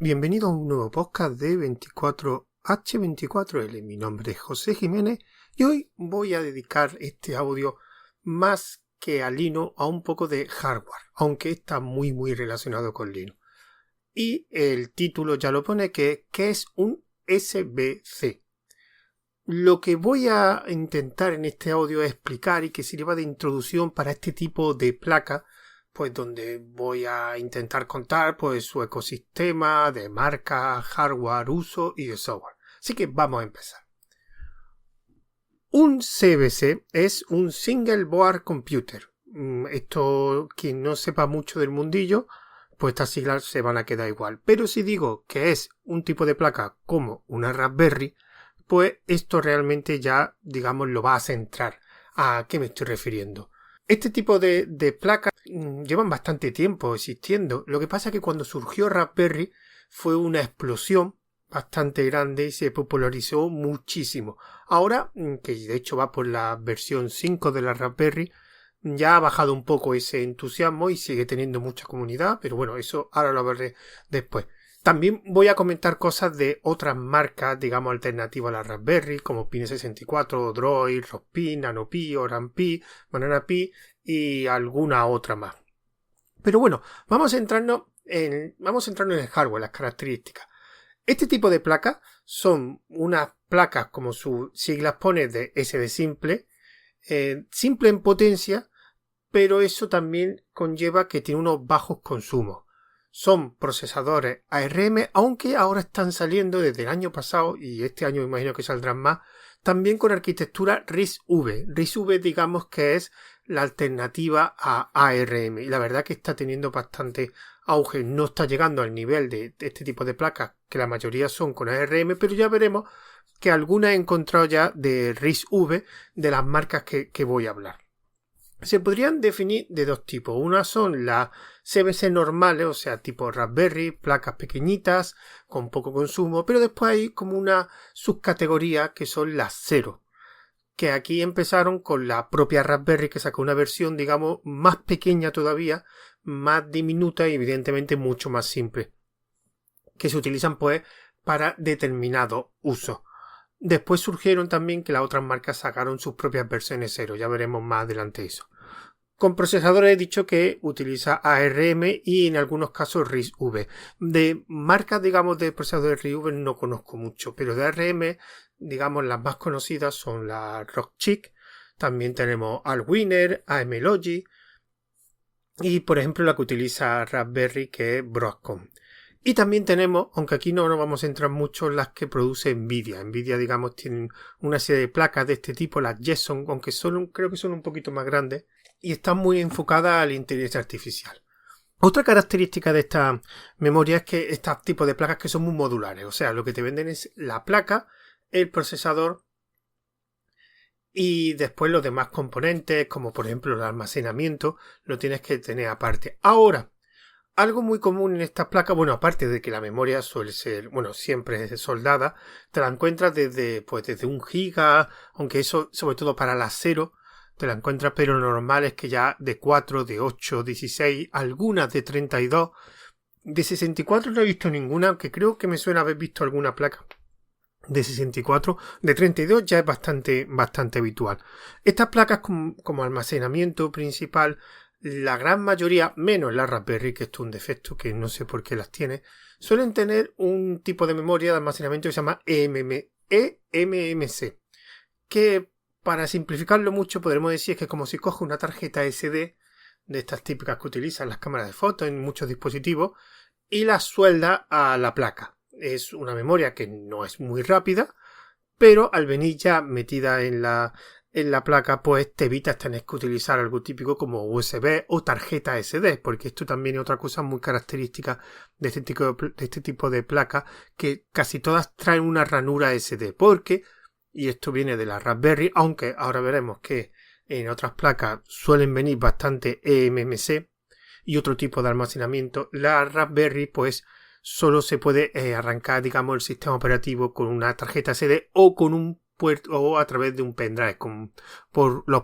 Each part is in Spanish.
Bienvenido a un nuevo podcast de 24H24L. Mi nombre es José Jiménez y hoy voy a dedicar este audio más que a Linux a un poco de hardware, aunque está muy relacionado con Linux. Y el título ya lo pone que es un SBC. Lo que voy a intentar en este audio es explicar y que sirva de introducción para este tipo de placa, pues donde voy a intentar contar pues su ecosistema de marca, hardware, uso y de software. Así que vamos a empezar. Un CBC es un Single Board Computer. Esto, quien no sepa mucho del mundillo, pues estas siglas se van a quedar igual. Pero si digo que es un tipo de placa como una Raspberry, pues esto realmente ya, digamos, lo va a centrar. ¿A qué me estoy refiriendo? Este tipo de placas llevan bastante tiempo existiendo. Lo que pasa es que cuando surgió Raspberry fue una explosión bastante grande y se popularizó muchísimo. Ahora, que de hecho va por la versión 5 de la Raspberry, ya ha bajado un poco ese entusiasmo y sigue teniendo mucha comunidad, pero bueno, eso ahora lo veré después. También voy a comentar cosas de otras marcas, digamos, alternativas a la Raspberry, como Pine64, Droid, Rockpi, NanoPi, OranPi, BananaPi y alguna otra más. Pero bueno, vamos a centrarnos en el hardware, las características. Este tipo de placas son unas placas, como sus siglas pone, de SD simple, simple en potencia, pero eso también conlleva que tiene unos bajos consumos. Son procesadores ARM, aunque ahora están saliendo desde el año pasado, y este año me imagino que saldrán más, también con arquitectura RISC-V. RISC-V, digamos que es la alternativa a ARM, y la verdad que está teniendo bastante auge. No está llegando al nivel de este tipo de placas, que la mayoría son con ARM, pero ya veremos que algunas he encontrado ya de RISC-V de las marcas que voy a hablar. Se podrían definir de dos tipos. Una son las CBC normales, o sea, tipo Raspberry, placas pequeñitas, con poco consumo, pero después hay como una subcategoría que son las cero, que aquí empezaron con la propia Raspberry, que sacó una versión, digamos, más pequeña todavía, más diminuta y evidentemente mucho más simple, que se utilizan pues para determinado uso. Después surgieron también que las otras marcas sacaron sus propias versiones cero, ya veremos más adelante eso. Con procesadores he dicho que utiliza ARM y en algunos casos RISC-V. De marcas, digamos, de procesadores RISC-V no conozco mucho, pero de ARM, digamos, las más conocidas son la Rockchip, también tenemos Allwinner, AMLogic y, por ejemplo, la que utiliza Raspberry, que es Broadcom. Y también tenemos, aunque aquí no nos vamos a entrar mucho, las que produce Nvidia. Nvidia, digamos, tienen una serie de placas de este tipo, las Jetson, aunque creo que son un poquito más grandes, y están muy enfocadas a la inteligencia artificial. Otra característica de esta memoria es que estos tipos de placas que son muy modulares, o sea, lo que te venden es la placa, el procesador y después los demás componentes, como por ejemplo el almacenamiento, lo tienes que tener aparte. Ahora, algo muy común en estas placas, bueno, aparte de que la memoria suele ser, bueno, siempre es soldada, te la encuentras desde 1 giga, aunque eso, sobre todo para las 0, te la encuentras, pero lo normal es que ya de 4, de 8, 16, algunas de 32, de 64 no he visto ninguna, aunque creo que me suena haber visto alguna placa de 64, de 32 ya es bastante habitual. Estas placas como almacenamiento principal, la gran mayoría, menos la Raspberry, que esto es un defecto que no sé por qué las tiene, suelen tener un tipo de memoria de almacenamiento que se llama eMMC, que para simplificarlo mucho podremos decir que es como si coge una tarjeta SD de estas típicas que utilizan las cámaras de fotos en muchos dispositivos y la suelda a la placa. Es una memoria que no es muy rápida, pero al venir ya metida en la placa, pues te evitas tener que utilizar algo típico como USB o tarjeta SD, porque esto también es otra cosa muy característica de este tipo de placa, que casi todas traen una ranura SD, porque, y esto viene de la Raspberry, aunque ahora veremos que en otras placas suelen venir bastante eMMC y otro tipo de almacenamiento, la Raspberry pues solo se puede arrancar, digamos, el sistema operativo con una tarjeta SD o con un puerto o a través de un pendrive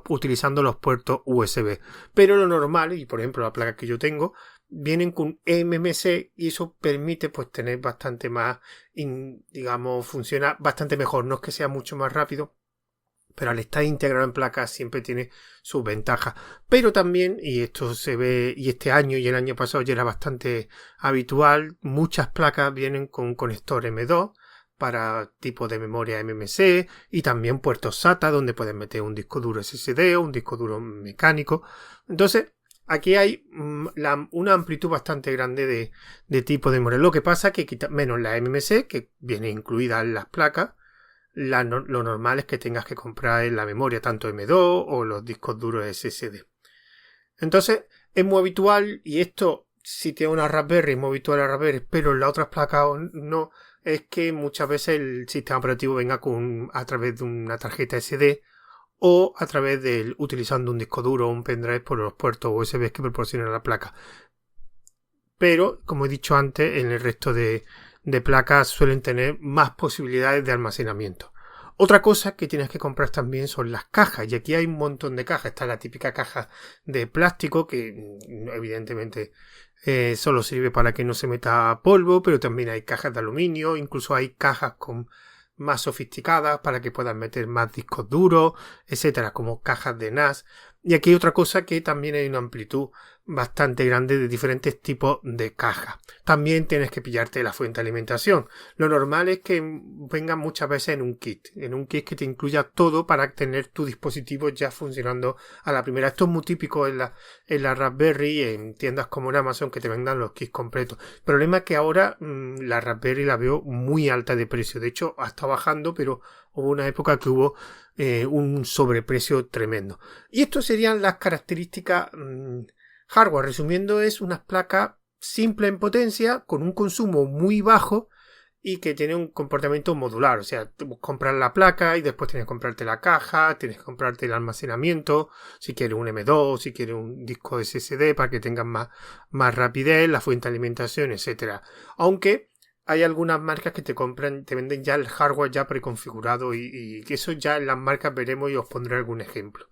utilizando los puertos USB. Pero lo normal, y por ejemplo la placa que yo tengo, vienen con eMMC y eso permite pues tener bastante más, digamos, funciona bastante mejor. No es que sea mucho más rápido, pero al estar integrado en placas siempre tiene sus ventajas. Pero también, y esto se ve, y este año y el año pasado ya era bastante habitual, muchas placas vienen con conector M2 para tipo de memoria MMC y también puertos SATA donde puedes meter un disco duro SSD o un disco duro mecánico. Entonces, aquí hay una amplitud bastante grande de tipo de memoria. Lo que pasa es que quita menos la MMC, que viene incluida en las placas. Lo normal es que tengas que comprar en la memoria tanto M2 o los discos duros SSD. Entonces es muy habitual, y esto si tiene una Raspberry es muy habitual la Raspberry, pero en las otras placas no, es que muchas veces el sistema operativo venga a través de una tarjeta SD o a través de utilizando un disco duro o un pendrive por los puertos USB que proporciona la placa. Pero, como he dicho antes, en el resto de placas suelen tener más posibilidades de almacenamiento. Otra cosa que tienes que comprar también son las cajas, y aquí hay un montón de cajas. Está la típica caja de plástico que evidentemente solo sirve para que no se meta polvo, pero también hay cajas de aluminio, incluso hay cajas más sofisticadas para que puedas meter más discos duros, etcétera, como cajas de NAS. Y aquí hay otra cosa, que también hay una amplitud bastante grande de diferentes tipos de cajas. También tienes que pillarte la fuente de alimentación. Lo normal es que vengan muchas veces en un kit que te incluya todo para tener tu dispositivo ya funcionando a la primera. Esto es muy típico en la Raspberry, en tiendas como en Amazon, que te vendan los kits completos. El problema es que ahora la Raspberry la veo muy alta de precio. De hecho, ha estado bajando, pero hubo una época que hubo un sobreprecio tremendo. Y esto serían las características hardware. Resumiendo, es una placa simple en potencia, con un consumo muy bajo y que tiene un comportamiento modular. O sea, comprar la placa y después tienes que comprarte la caja, tienes que comprarte el almacenamiento, si quieres un M2, si quieres un disco SSD para que tengas más rapidez, la fuente de alimentación, etcétera. Aunque hay algunas marcas que te venden ya el hardware ya preconfigurado, y eso ya en las marcas veremos y os pondré algún ejemplo.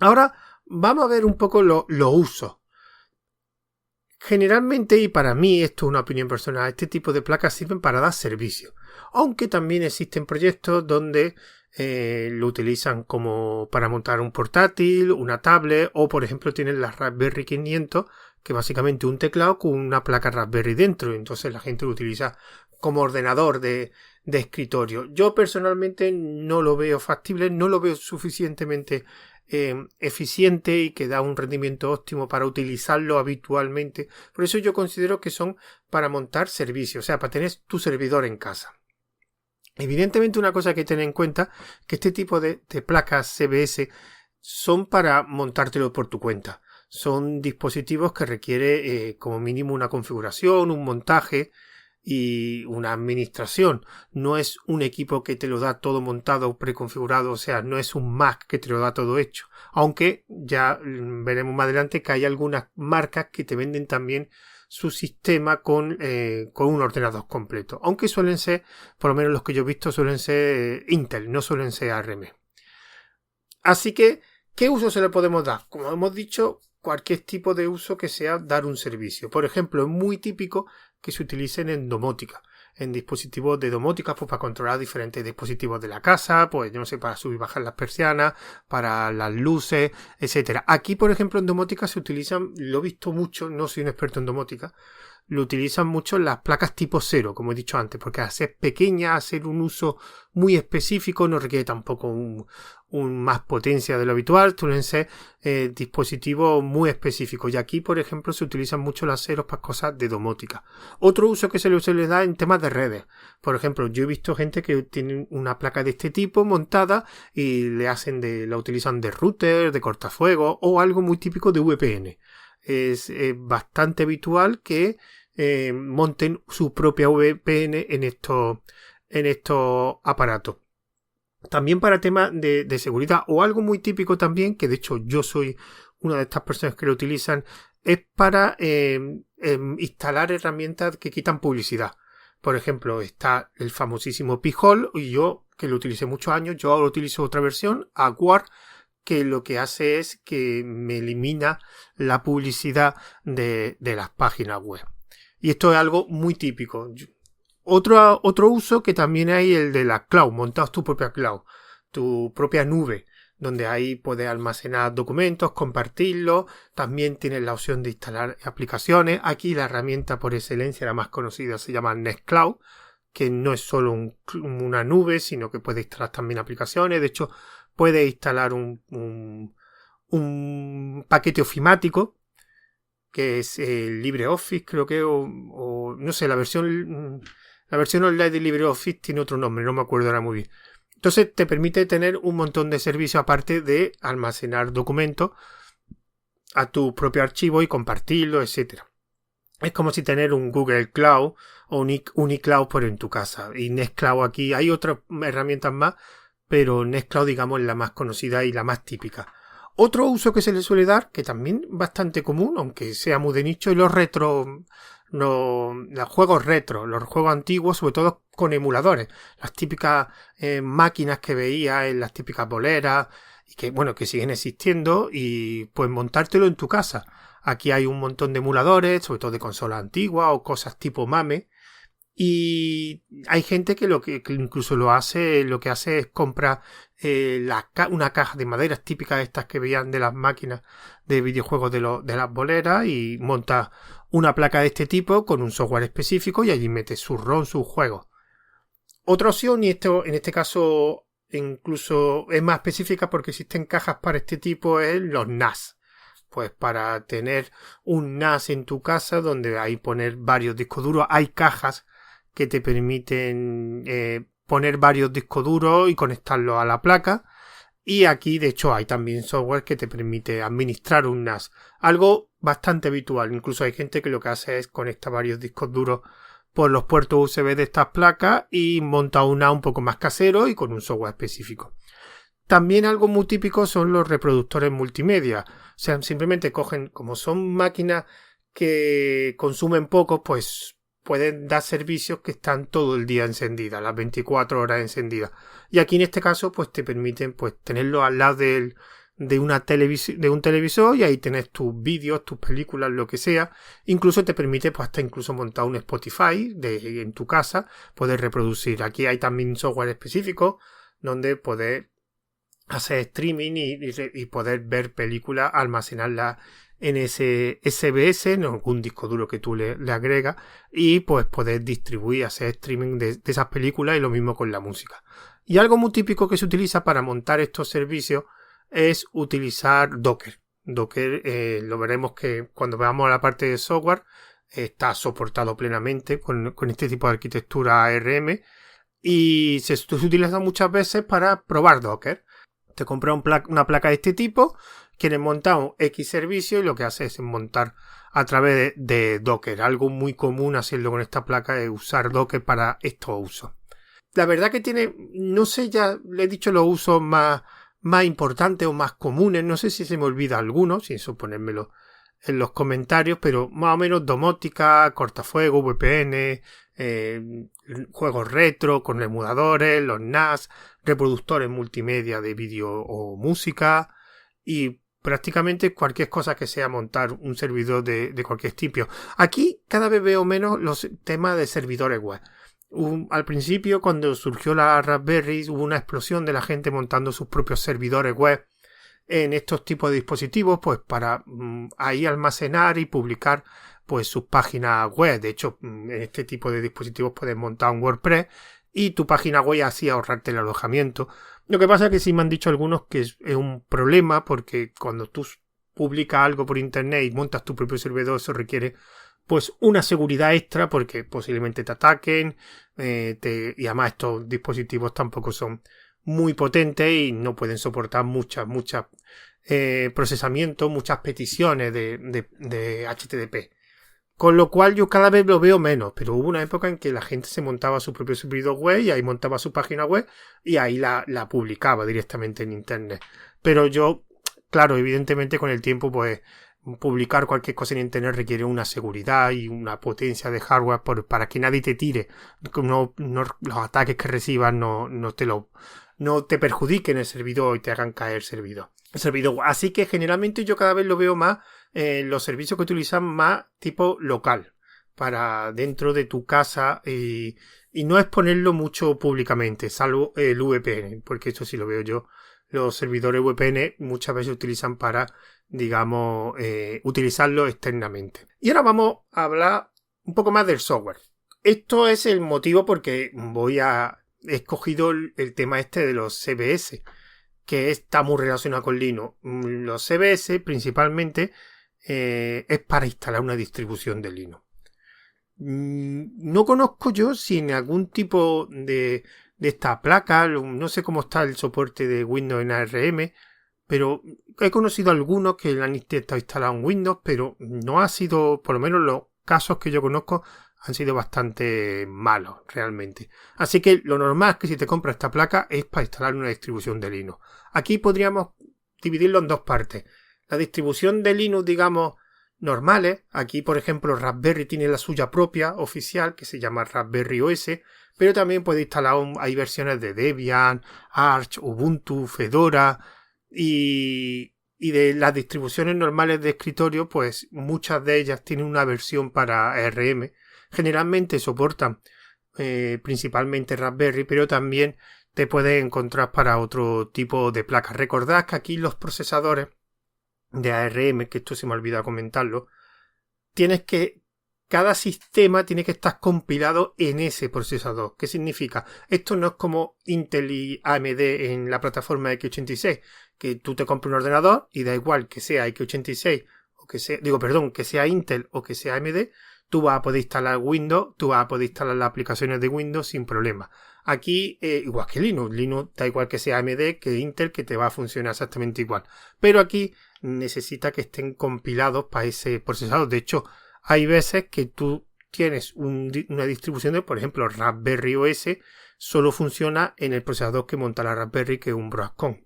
Ahora vamos a ver un poco los usos. Generalmente, y para mí esto es una opinión personal, este tipo de placas sirven para dar servicio. Aunque también existen proyectos donde lo utilizan como para montar un portátil, una tablet, o por ejemplo tienen la Raspberry 500, que básicamente un teclado con una placa Raspberry dentro. Entonces la gente lo utiliza como ordenador de escritorio. Yo personalmente no lo veo factible, no lo veo suficientemente eficiente y que da un rendimiento óptimo para utilizarlo habitualmente. Por eso yo considero que son para montar servicios, o sea, para tener tu servidor en casa. Evidentemente, una cosa que tener en cuenta es que este tipo de placas CBS son para montártelo por tu cuenta. Son dispositivos que requiere como mínimo una configuración, un montaje y una administración. No es un equipo que te lo da todo montado, preconfigurado, o sea, no es un Mac que te lo da todo hecho. Aunque ya veremos más adelante que hay algunas marcas que te venden también su sistema con un ordenador completo. Aunque suelen ser, por lo menos los que yo he visto, suelen ser Intel, no suelen ser ARM. Así que, ¿qué uso se le podemos dar? Como hemos dicho, cualquier tipo de uso que sea dar un servicio. Por ejemplo, es muy típico que se utilicen en domótica, en dispositivos de domótica, pues para controlar diferentes dispositivos de la casa, pues yo no sé, para subir y bajar las persianas, para las luces, etcétera. Aquí, por ejemplo, en domótica se utilizan, lo he visto mucho, no soy un experto en domótica, lo utilizan mucho las placas tipo 0, como he dicho antes, porque al ser pequeña, hacer un uso muy específico, no requiere tampoco un más potencia de lo habitual, suelen ser dispositivos muy específicos. Y aquí, por ejemplo, se utilizan mucho las 0 para cosas de domótica. Otro uso que se le da en temas de redes. Por ejemplo, yo he visto gente que tiene una placa de este tipo montada y la utilizan de router, de cortafuegos o algo muy típico de VPN. Es bastante habitual que monten su propia VPN en estos aparatos. También para temas de seguridad, o algo muy típico también, que de hecho yo soy una de estas personas que lo utilizan, es para instalar herramientas que quitan publicidad. Por ejemplo, está el famosísimo Pi-hole, y yo, que lo utilicé muchos años, yo ahora utilizo otra versión, Aguard, que lo que hace es que me elimina la publicidad de las páginas web. Y esto es algo muy típico. Otro uso que también hay, el de la cloud, montar tu propia cloud, tu propia nube, donde ahí puedes almacenar documentos, compartirlos. También tienes la opción de instalar aplicaciones. Aquí la herramienta por excelencia, la más conocida, se llama Nextcloud, que no es solo una nube, sino que puedes instalar también aplicaciones. De hecho, puedes instalar un paquete ofimático, que es el LibreOffice, creo que, o no sé, la versión online de LibreOffice tiene otro nombre, no me acuerdo ahora muy bien. Entonces te permite tener un montón de servicios aparte de almacenar documentos a tu propio archivo y compartirlo, etcétera. Es como si tener un Google Cloud o un iCloud por en tu casa. Y Nextcloud aquí, hay otras herramientas más, pero Nextcloud, digamos, es la más conocida y la más típica. Otro uso que se le suele dar, que también es bastante común, aunque sea muy de nicho, es los juegos retro, los juegos antiguos, sobre todo con emuladores. Las típicas máquinas que veía en las típicas boleras, y que siguen existiendo, y pues montártelo en tu casa. Aquí hay un montón de emuladores, sobre todo de consolas antiguas o cosas tipo MAME. Y hay gente que que incluso lo que hace es comprar una caja de maderas típicas estas que veían de las máquinas de videojuegos de las boleras, y monta una placa de este tipo con un software específico y allí mete su ROM, sus juegos. Otra opción, y esto en este caso incluso es más específica porque existen cajas para este tipo, es los NAS. Pues para tener un NAS en tu casa donde hay poner varios discos duros, hay cajas que te permiten poner varios discos duros y conectarlos a la placa. Y aquí, de hecho, hay también software que te permite administrar un NAS. Algo bastante habitual. Incluso hay gente que lo que hace es conectar varios discos duros por los puertos USB de estas placas y monta un NAS un poco más casero y con un software específico. También algo muy típico son los reproductores multimedia. O sea, simplemente cogen, como son máquinas que consumen poco, pues pueden dar servicios que están todo el día encendidas, las 24 horas encendidas. Y aquí en este caso, pues te permiten pues tenerlo al lado de un televisor, y ahí tenés tus vídeos, tus películas, lo que sea. Incluso te permite pues hasta incluso montar un Spotify en tu casa, poder reproducir. Aquí hay también software específico donde poder hacer streaming y poder ver películas, almacenarlas en ese SBS, en algún disco duro que tú le agregas, y pues poder distribuir, hacer streaming de esas películas, y lo mismo con la música. Y algo muy típico que se utiliza para montar estos servicios es utilizar Docker. Docker, lo veremos que cuando veamos la parte de software, está soportado plenamente con este tipo de arquitectura ARM, y se utiliza muchas veces para probar Docker. Te compras una placa de este tipo, quieres montar un X servicio, y lo que haces es montar a través de Docker. Algo muy común hacerlo con esta placa es usar Docker para estos usos. La verdad que tiene, no sé, ya le he dicho los usos más importantes o más comunes. No sé si se me olvida alguno, sin eso ponérmelo en los comentarios, pero más o menos domótica, cortafuegos, VPN, juegos retro con emuladores, los NAS, reproductores multimedia de vídeo o música, y prácticamente cualquier cosa que sea montar un servidor de cualquier tipo. Aquí cada vez veo menos los temas de servidores web. Al principio, cuando surgió la Raspberry, hubo una explosión de la gente montando sus propios servidores web en estos tipos de dispositivos, pues para ahí almacenar y publicar pues sus páginas web. De hecho, en este tipo de dispositivos puedes montar un WordPress y tu página web, así ahorrarte el alojamiento. Lo que pasa es que sí me han dicho algunos que es un problema, porque cuando tú publicas algo por internet y montas tu propio servidor, eso requiere pues una seguridad extra, porque posiblemente te ataquen, y además estos dispositivos tampoco son muy potentes y no pueden soportar muchas procesamientos, muchas peticiones de HTTP. Con lo cual yo cada vez lo veo menos, pero hubo una época en que la gente se montaba su propio servidor web y ahí montaba su página web y ahí la publicaba directamente en internet. Pero yo, claro, evidentemente con el tiempo pues publicar cualquier cosa en internet requiere una seguridad y una potencia de hardware para que nadie te tire. Los ataques que recibas no te perjudiquen el servidor y te hagan caer el servidor. servidor. Así que generalmente yo cada vez lo veo más los servicios que utilizan más tipo local, para dentro de tu casa y no exponerlo mucho públicamente, salvo el VPN, porque esto sí lo veo yo. Los servidores VPN muchas veces utilizan para, digamos, utilizarlo externamente. Y ahora vamos a hablar un poco más del software. Esto es el motivo porque he escogido el tema este de los CVS, que está muy relacionado con Linux. Los CVS principalmente es para instalar una distribución de Linux. No conozco yo si en algún tipo de esta placa, no sé cómo está el soporte de Windows en ARM, pero he conocido algunos que han intentado instalar un Windows, pero no ha sido, por lo menos los casos que yo conozco, han sido bastante malos realmente. Así que lo normal es que si te compras esta placa es para instalar una distribución de Linux. Aquí podríamos dividirlo en dos partes. La distribución de Linux, digamos, normales. Aquí, por ejemplo, Raspberry tiene la suya propia, oficial, que se llama Raspberry OS, pero también puede instalar, hay versiones de Debian, Arch, Ubuntu, Fedora y de las distribuciones normales de escritorio, pues muchas de ellas tienen una versión para ARM. Generalmente soportan principalmente Raspberry, pero también te puedes encontrar para otro tipo de placas. Recordad que aquí los procesadores de ARM, que esto se me ha olvidado comentarlo, cada sistema tiene que estar compilado en ese procesador. ¿Qué significa? Esto no es como Intel y AMD en la plataforma x86, que tú te compras un ordenador y da igual que sea x86 o que sea Intel o que sea AMD, tú vas a poder instalar Windows, tú vas a poder instalar las aplicaciones de Windows sin problema. Aquí, igual que Linux da igual que sea AMD que Intel, que te va a funcionar exactamente igual. Pero aquí necesita que estén compilados para ese procesador. De hecho, hay veces que tú tienes una distribución de, por ejemplo, Raspberry OS, solo funciona en el procesador que monta la Raspberry, que es un Broadcom.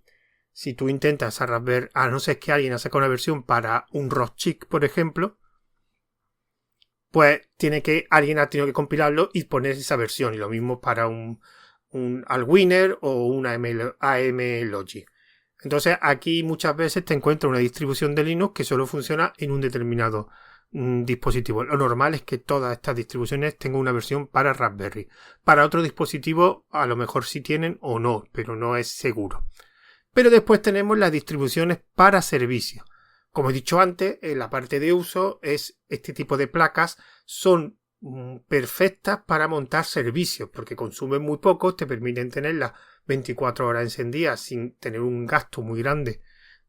Si tú intentas a Raspberry, a no ser que alguien ha sacado una versión para un ROSCHIC, por ejemplo, pues alguien ha tenido que compilarlo y poner esa versión. Y lo mismo para un Allwinner o un AM Logic. Entonces aquí muchas veces te encuentras una distribución de Linux que solo funciona en un determinado dispositivo. Lo normal es que todas estas distribuciones tengan una versión para Raspberry. Para otro dispositivo a lo mejor sí tienen o no, pero no es seguro. Pero después tenemos las distribuciones para servicios. Como he dicho antes, en la parte de uso este tipo de placas son perfectas para montar servicios porque consumen muy poco, te permiten tenerlas 24 horas encendidas sin tener un gasto muy grande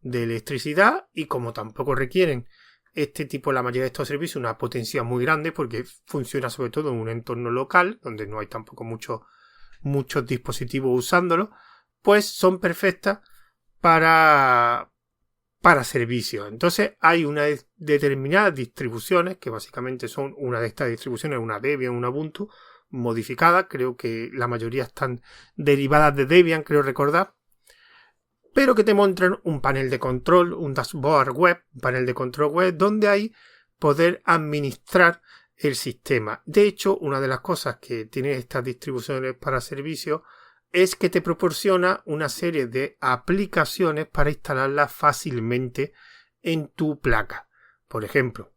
de electricidad y como tampoco requieren la mayoría de estos servicios, una potencia muy grande porque funciona sobre todo en un entorno local donde no hay tampoco muchos dispositivos usándolo, pues son perfectas para servicios. Entonces hay una determinadas distribuciones que básicamente son una de estas distribuciones, una Debian, una Ubuntu modificada, creo que la mayoría están derivadas de Debian, creo recordar, pero que te muestran un panel de control, un dashboard web, un panel de control web donde hay poder administrar el sistema. De hecho, una de las cosas que tienen estas distribuciones para servicios es que te proporciona una serie de aplicaciones para instalarlas fácilmente en tu placa. Por ejemplo,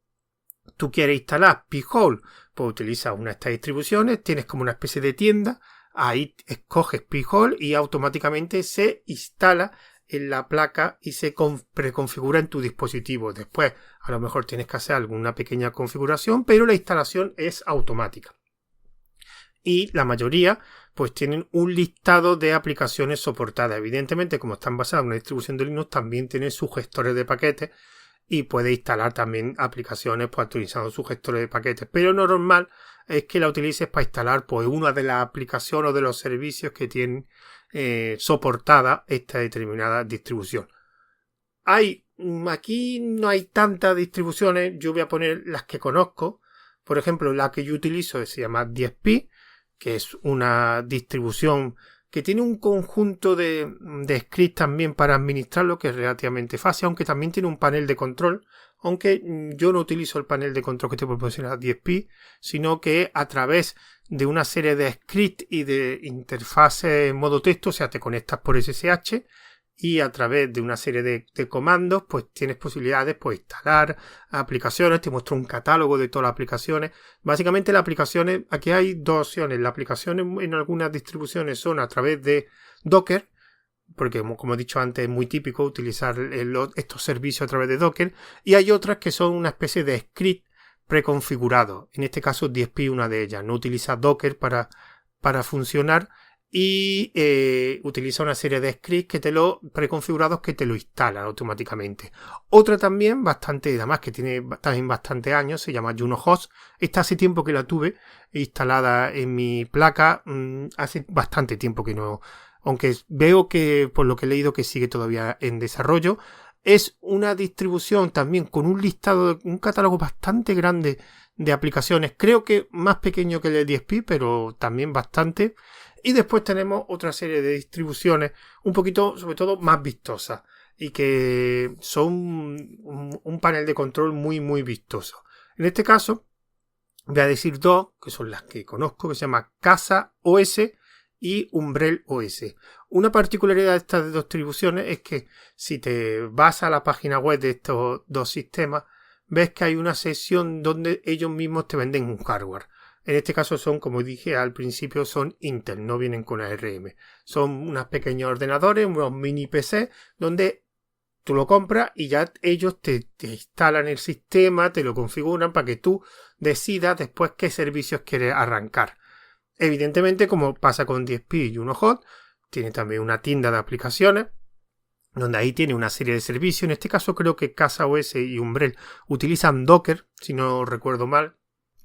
tú quieres instalar Pi-hole, pues utilizas una de estas distribuciones, tienes como una especie de tienda, ahí escoges Pi-hole y automáticamente se instala en la placa y se preconfigura en tu dispositivo. Después, a lo mejor tienes que hacer alguna pequeña configuración, pero la instalación es automática. Y la mayoría pues tienen un listado de aplicaciones soportadas. Evidentemente, como están basadas en una distribución de Linux, también tienen sus gestores de paquetes y puede instalar también aplicaciones pues utilizando sus gestores de paquetes. Pero lo normal es que la utilices para instalar pues una de las aplicaciones o de los servicios que tienen soportada esta determinada distribución. Aquí no hay tantas distribuciones, yo voy a poner las que conozco. Por ejemplo, la que yo utilizo se llama 10Pi, que es una distribución que tiene un conjunto de scripts también para administrarlo, que es relativamente fácil, aunque también tiene un panel de control, aunque yo no utilizo el panel de control que te proporciona 10Pi, sino que a través de una serie de scripts y de interfaces en modo texto, o sea, te conectas por SSH y a través de una serie de comandos pues tienes posibilidades de instalar aplicaciones. Te muestro un catálogo de todas las aplicaciones. Básicamente las aplicaciones, aquí hay dos opciones. Las aplicaciones en algunas distribuciones son a través de Docker, porque como he dicho antes es muy típico utilizar estos servicios a través de Docker, y hay otras que son una especie de script preconfigurado. En este caso DSP una de ellas. No utiliza Docker para funcionar y utiliza una serie de scripts preconfigurados que te lo instalan automáticamente. Otra también además que tiene también bastantes años, se llama JunoHost. Esta hace tiempo que la tuve instalada en mi placa, hace bastante tiempo que no, aunque veo que por lo que he leído que sigue todavía en desarrollo. Es una distribución también con un catálogo bastante grande de aplicaciones, creo que más pequeño que el de DSP, pero también bastante. Y después tenemos otra serie de distribuciones un poquito, sobre todo, más vistosas y que son un panel de control muy, muy vistoso. En este caso, voy a decir dos, que son las que conozco, que se llama Casa OS y Umbrel OS. Una particularidad de estas dos distribuciones es que si te vas a la página web de estos dos sistemas, ves que hay una sección donde ellos mismos te venden un hardware. En este caso son, como dije al principio, son Intel, no vienen con ARM. Son unos pequeños ordenadores, unos mini PC, donde tú lo compras y ya ellos te instalan el sistema, te lo configuran para que tú decidas después qué servicios quieres arrancar. Evidentemente, como pasa con DSP y JunoHost, tiene también una tienda de aplicaciones, donde ahí tiene una serie de servicios. En este caso creo que Casa OS y Umbrel utilizan Docker, si no recuerdo mal,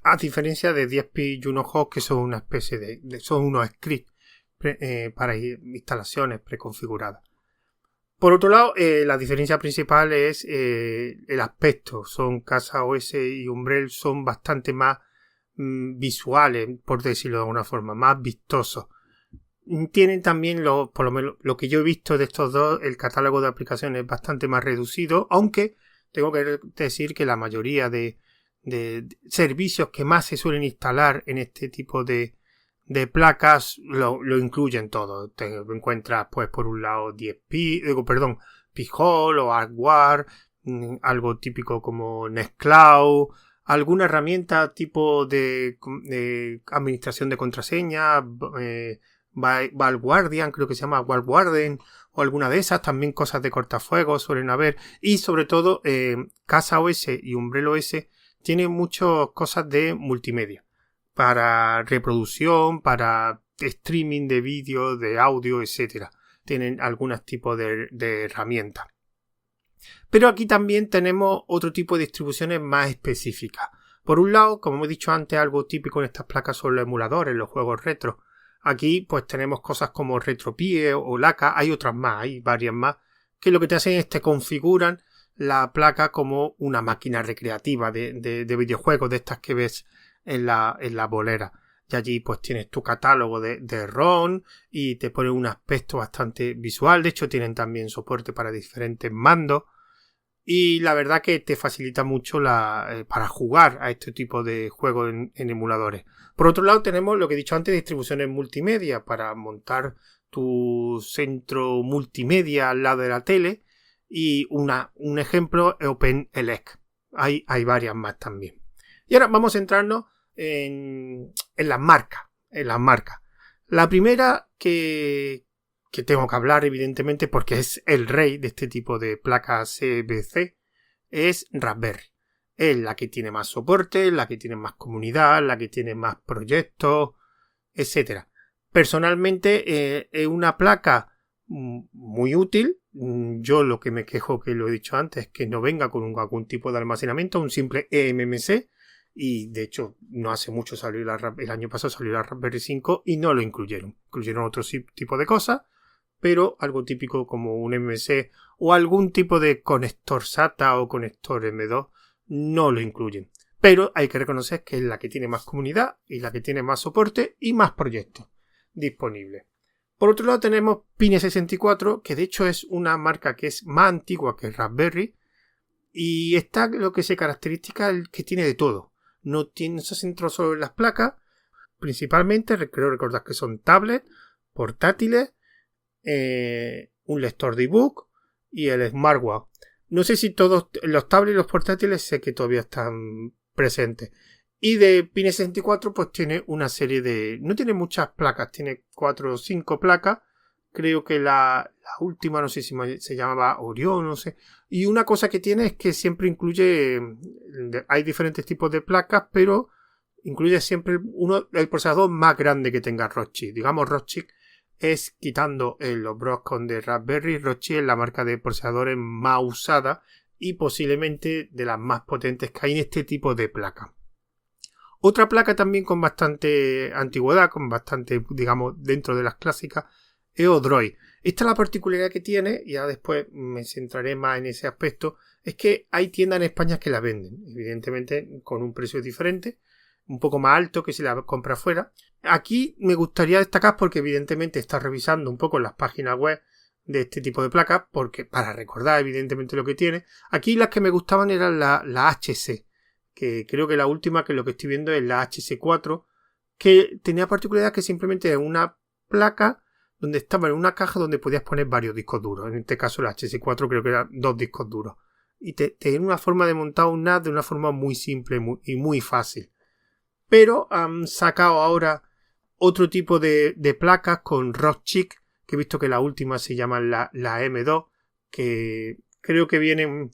a diferencia de DSP y JunoHost, que son una especie son unos scripts para instalaciones preconfiguradas. Por otro lado, la diferencia principal es el aspecto. Casa OS y Umbrel son bastante más visuales, por decirlo de alguna forma, más vistosos. Tienen también, por lo menos lo que yo he visto de estos dos, el catálogo de aplicaciones es bastante más reducido, aunque tengo que decir que la mayoría de servicios que más se suelen instalar en este tipo de placas lo incluyen todo. Te encuentras, pues, por un lado Pi-hole o Artware, algo típico como Nextcloud, alguna herramienta tipo de administración de contraseña, Valguardian, creo que se llama Valguarden, o alguna de esas, también cosas de cortafuegos suelen haber, y sobre todo Casa OS y Umbrel OS tienen muchas cosas de multimedia, para reproducción, para streaming de vídeo, de audio, etcétera. Tienen algunos tipos de herramientas. Pero aquí también tenemos otro tipo de distribuciones más específicas. Por un lado, como he dicho antes, algo típico en estas placas son los emuladores, los juegos retro. Aquí pues tenemos cosas como RetroPie o Laka, hay otras más, hay varias más, que lo que te hacen es te configuran la placa como una máquina recreativa de videojuegos, de estas que ves en la bolera. Y allí pues tienes tu catálogo de ROM y te pone un aspecto bastante visual. De hecho tienen también soporte para diferentes mandos. Y la verdad que te facilita mucho para jugar a este tipo de juegos en emuladores. Por otro lado tenemos lo que he dicho antes, distribuciones multimedia para montar tu centro multimedia al lado de la tele. Y un ejemplo, OpenELEC. Hay varias más también. Y ahora vamos a centrarnos en las marcas. La primera que tengo que hablar, evidentemente, porque es el rey de este tipo de placas CBC, es Raspberry. Es la que tiene más soporte, la que tiene más comunidad, la que tiene más proyectos, etc. Personalmente es una placa muy útil. Yo lo que me quejo, que lo he dicho antes, es que no venga con algún tipo de almacenamiento, un simple eMMC. Y de hecho no hace mucho el año pasado salió la Raspberry 5 y no lo incluyeron. Incluyeron otro tipo de cosas, pero algo típico como un MMC o algún tipo de conector SATA o conector M2 no lo incluyen. Pero hay que reconocer que es la que tiene más comunidad y la que tiene más soporte y más proyectos disponibles. Por otro lado tenemos Pine64, que de hecho es una marca que es más antigua que Raspberry y está lo que se caracteriza es que tiene de todo. No se centra solo en las placas, principalmente creo recordar que son tablets, portátiles, un lector de ebook y el smartwatch. No sé si todos los tablets y los portátiles sé que todavía están presentes. Y de Pine64 pues tiene una serie de... No tiene muchas placas, tiene 4 o 5 placas. Creo que la última, no sé si se llamaba Orion, no sé. Y una cosa que tiene es que siempre incluye... Hay diferentes tipos de placas, pero incluye siempre el procesador más grande que tenga Rockchip. Digamos, Rockchip es, quitando los Broadcom de Raspberry, Rockchip es la marca de procesadores más usada y posiblemente de las más potentes que hay en este tipo de placa. Otra placa también con bastante antigüedad, con bastante, digamos, dentro de las clásicas, es Odroid. Esta es la particularidad que tiene, y ya después me centraré más en ese aspecto, es que hay tiendas en España que la venden, evidentemente con un precio diferente, un poco más alto que si la compra fuera. Aquí me gustaría destacar porque evidentemente está revisando un poco las páginas web de este tipo de placas, porque para recordar evidentemente lo que tiene. Aquí las que me gustaban eran la HC, que creo que la última, que lo que estoy viendo es la HC4, que tenía particularidad que simplemente era una placa donde estaba en una caja donde podías poner varios discos duros. En este caso la HC4 creo que eran 2 discos duros. Y tenía una forma de montar un NAS de una forma muy simple y muy fácil. Pero han sacado ahora otro tipo de placas con Rockchip, que he visto que la última se llama la M2, que creo que vienen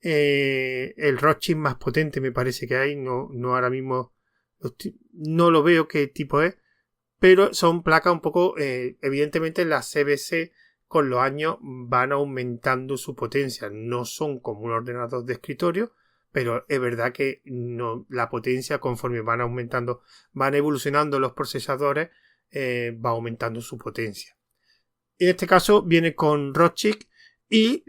el Rockchip más potente, me parece que hay. No ahora mismo no lo veo qué tipo es, pero son placas un poco, evidentemente las CBC con los años van aumentando su potencia. No son como un ordenador de escritorio, pero es verdad que la potencia, conforme van aumentando, van evolucionando los procesadores, va aumentando su potencia. En este caso viene con Rockchip y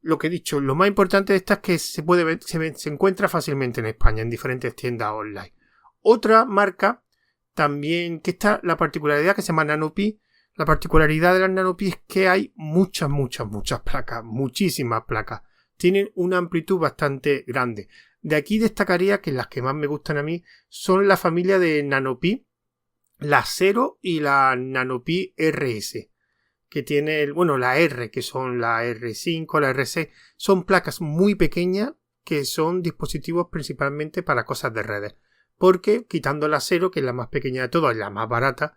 lo que he dicho, lo más importante de esta es que se puede ver, se encuentra fácilmente en España, en diferentes tiendas online. Otra marca también, que está la particularidad que se llama NanoPi. La particularidad de las NanoPi es que hay muchas placas, muchísimas placas. Tienen una amplitud bastante grande. De aquí destacaría que las que más me gustan a mí son la familia de NanoPi, la 0 y la NanoPi RS, que tiene, la R, que son la R5, la R6, son placas muy pequeñas que son dispositivos principalmente para cosas de redes. Porque quitando la 0, que es la más pequeña de todas y la más barata,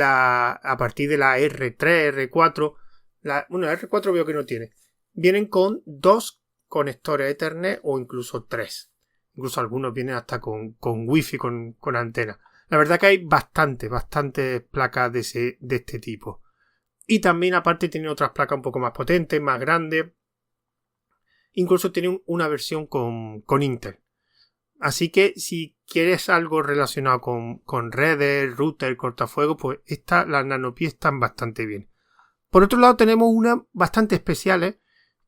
a partir de la R3, R4, la R4 veo que no tiene, vienen con 2 conectores Ethernet o incluso 3. Incluso algunos vienen hasta con Wi-Fi, con antena. La verdad que hay bastantes placas de este tipo. Y también aparte tienen otras placas un poco más potentes, más grandes. Incluso tienen una versión con Intel. Así que si quieres algo relacionado con redes, router, cortafuegos, pues las NanoPi están bastante bien. Por otro lado tenemos unas bastante especiales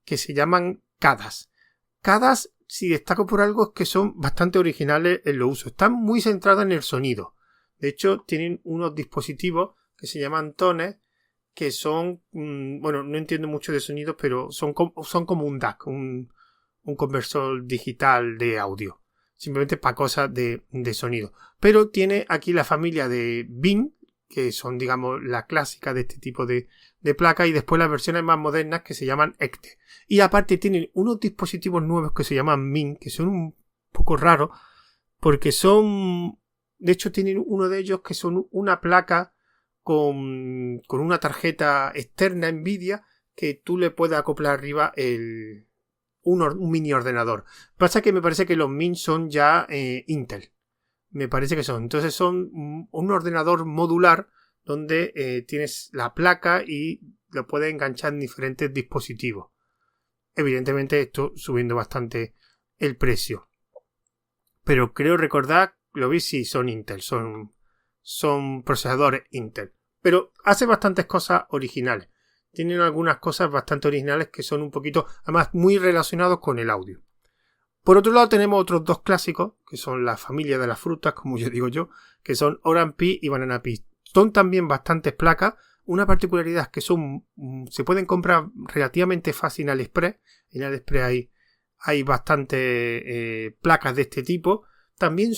que se llaman CADAS. CADAS, si destaco por algo, es que son bastante originales en lo uso. Están muy centradas en el sonido. De hecho, tienen unos dispositivos que se llaman Tones, que son, no entiendo mucho de sonidos, pero son como un DAC, un conversor digital de audio. Simplemente para cosas de sonido. Pero tiene aquí la familia de BIN, que son, digamos, la clásica de este tipo de placa, y después las versiones más modernas que se llaman ECTE. Y aparte tienen unos dispositivos nuevos que se llaman MIN, que son un poco raros, porque son... De hecho, tienen uno de ellos que son una placa con una tarjeta externa NVIDIA que tú le puedes acoplar arriba un mini ordenador. Pasa que me parece que los MIN son ya Intel. Me parece que son. Entonces son un ordenador modular donde tienes la placa y lo puedes enganchar en diferentes dispositivos. Evidentemente esto subiendo bastante el precio. Pero creo recordar, lo vi, sí, son Intel. Son procesadores Intel. Pero hace bastantes cosas originales. Tienen algunas cosas bastante originales que son un poquito, además, muy relacionados con el audio. Por otro lado tenemos otros dos clásicos, que son la familia de las frutas, como yo digo yo, que son Oran Pi y Banana Pi. Son también bastantes placas. Una particularidad es que se pueden comprar relativamente fácil en AliExpress. En AliExpress hay bastantes placas de este tipo. también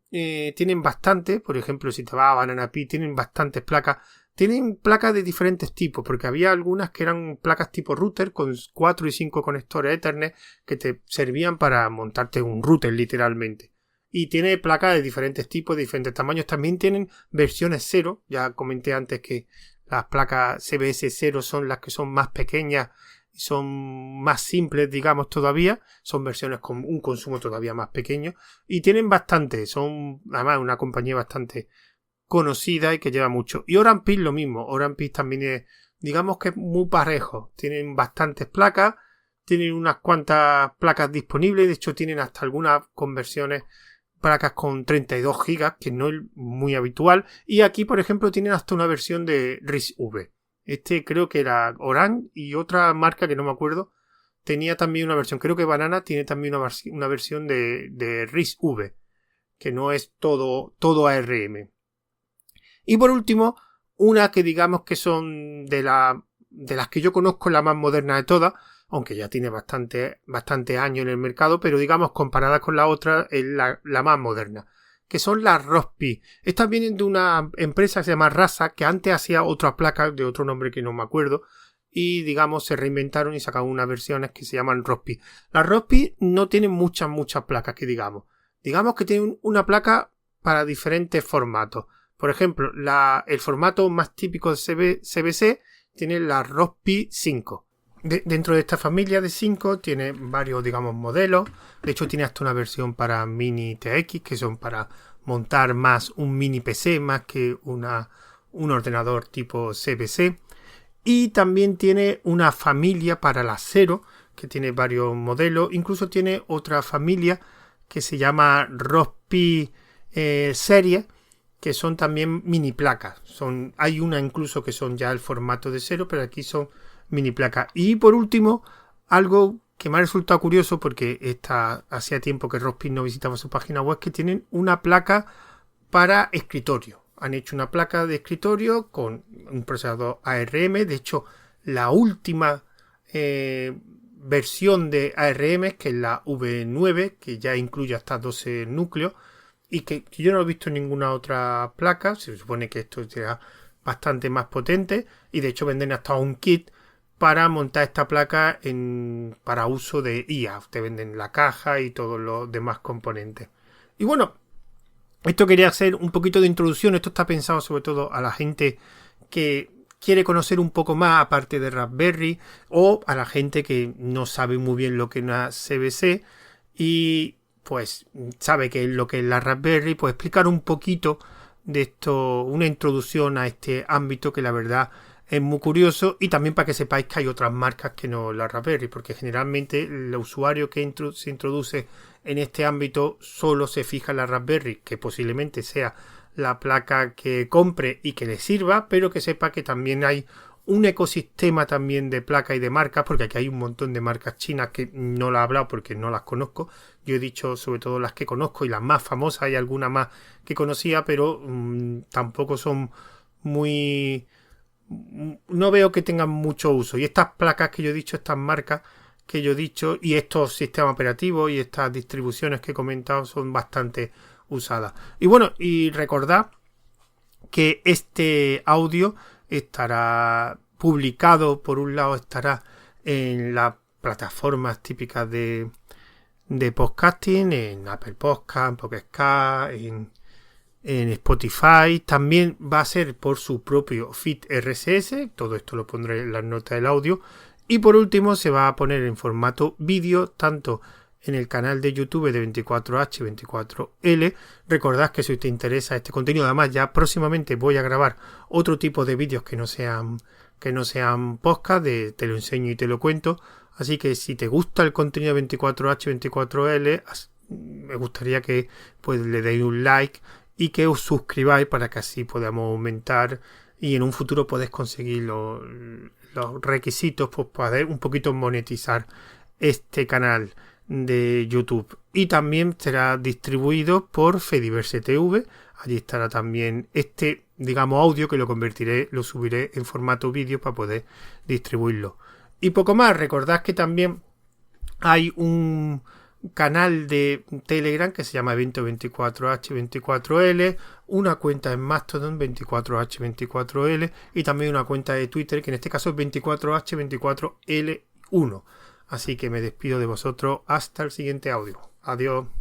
tienen bastante, por ejemplo, si te vas a Banana Pi, tienen bastantes placas. Tienen placas de diferentes tipos, porque había algunas que eran placas tipo router con 4 y 5 conectores Ethernet que te servían para montarte un router literalmente. Y tiene placas de diferentes tipos, de diferentes tamaños. También tienen versiones 0. Ya comenté antes que las placas CBS 0 son las que son más pequeñas y son más simples, digamos, todavía. Son versiones con un consumo todavía más pequeño. Y tienen bastante. Son, además, una compañía bastante conocida y que lleva mucho. Y Orange lo mismo. Orange también es, digamos que es muy parejo. Tienen bastantes placas. Tienen unas cuantas placas disponibles. De hecho, tienen hasta algunas conversiones placas con 32 gigas, que no es muy habitual. Y aquí, por ejemplo, tienen hasta una versión de RISC-V. Creo que era Orange y otra marca que no me acuerdo tenía también una versión. Creo que Banana tiene también una versión de RISC-V, que no es todo ARM. Y por último, una que digamos que son de las que yo conozco la más moderna de todas, aunque ya tiene bastante años en el mercado, pero digamos comparada con la otra es la más moderna, que son las Rossby. Estas vienen de una empresa que se llama Rasa, que antes hacía otra placa de otro nombre que no me acuerdo, y digamos se reinventaron y sacaron unas versiones que se llaman Rossby. Las Rossby no tienen muchas placas que digamos que tienen una placa para diferentes formatos. Por ejemplo, el formato más típico de CBC tiene la Rossby 5. Dentro de esta familia de 5 tiene varios, digamos, modelos. De hecho, tiene hasta una versión para mini TX, que son para montar más un mini PC más que un ordenador tipo CBC. Y también tiene una familia para la 0, que tiene varios modelos. Incluso tiene otra familia que se llama Rossby Serie, que son también mini placas. Hay una incluso que son ya el formato de 0, pero aquí son mini placas. Y por último, algo que me ha resultado curioso, porque hacía tiempo que Rossby no visitaba su página web, que tienen una placa para escritorio. Han hecho una placa de escritorio con un procesador ARM. De hecho, la última versión de ARM, que es la V9, que ya incluye hasta 12 núcleos, y que yo no lo he visto en ninguna otra placa. Se supone que esto será bastante más potente, y de hecho venden hasta un kit para montar esta placa para uso de IA. Te venden la caja y todos los demás componentes. Y bueno, esto quería hacer un poquito de introducción. Esto está pensado sobre todo a la gente que quiere conocer un poco más aparte de Raspberry, o a la gente que no sabe muy bien lo que es una CBC y pues sabe qué es lo que es la Raspberry. Pues explicar un poquito de esto, una introducción a este ámbito que la verdad es muy curioso, y también para que sepáis que hay otras marcas que no la Raspberry, porque generalmente el usuario que se introduce en este ámbito solo se fija en la Raspberry, que posiblemente sea la placa que compre y que le sirva, pero que sepa que también hay un ecosistema también de placas y de marcas, porque aquí hay un montón de marcas chinas que no las he hablado porque no las conozco. Yo he dicho sobre todo las que conozco y las más famosas. Hay alguna más que conocía, pero tampoco son muy... no veo que tengan mucho uso. Y estas placas que yo he dicho, estas marcas que yo he dicho, y estos sistemas operativos y estas distribuciones que he comentado son bastante usadas. Y bueno, y recordad que este audio estará publicado, por un lado estará en las plataformas típicas de podcasting, en Apple Podcast, en Pocket Cast, en Spotify. También va a ser por su propio feed RSS. Todo esto lo pondré en las notas del audio. Y por último se va a poner en formato vídeo tanto en el canal de YouTube de 24H24L. Recordad que si te interesa este contenido, además ya próximamente voy a grabar otro tipo de vídeos que no sean podcast, te lo enseño y te lo cuento. Así que si te gusta el contenido de 24H24L, me gustaría que pues le deis un like y que os suscribáis para que así podamos aumentar y en un futuro podéis conseguir los requisitos pues, para un poquito monetizar este canal de YouTube. Y también será distribuido por Fediverse TV. Allí estará también este, digamos, audio, que lo subiré en formato vídeo para poder distribuirlo. Y poco más. Recordad que también hay un canal de Telegram que se llama Evento 24H24L, una cuenta en Mastodon 24H24L y también una cuenta de Twitter que en este caso es 24H24L1. Así que me despido de vosotros hasta el siguiente audio. Adiós.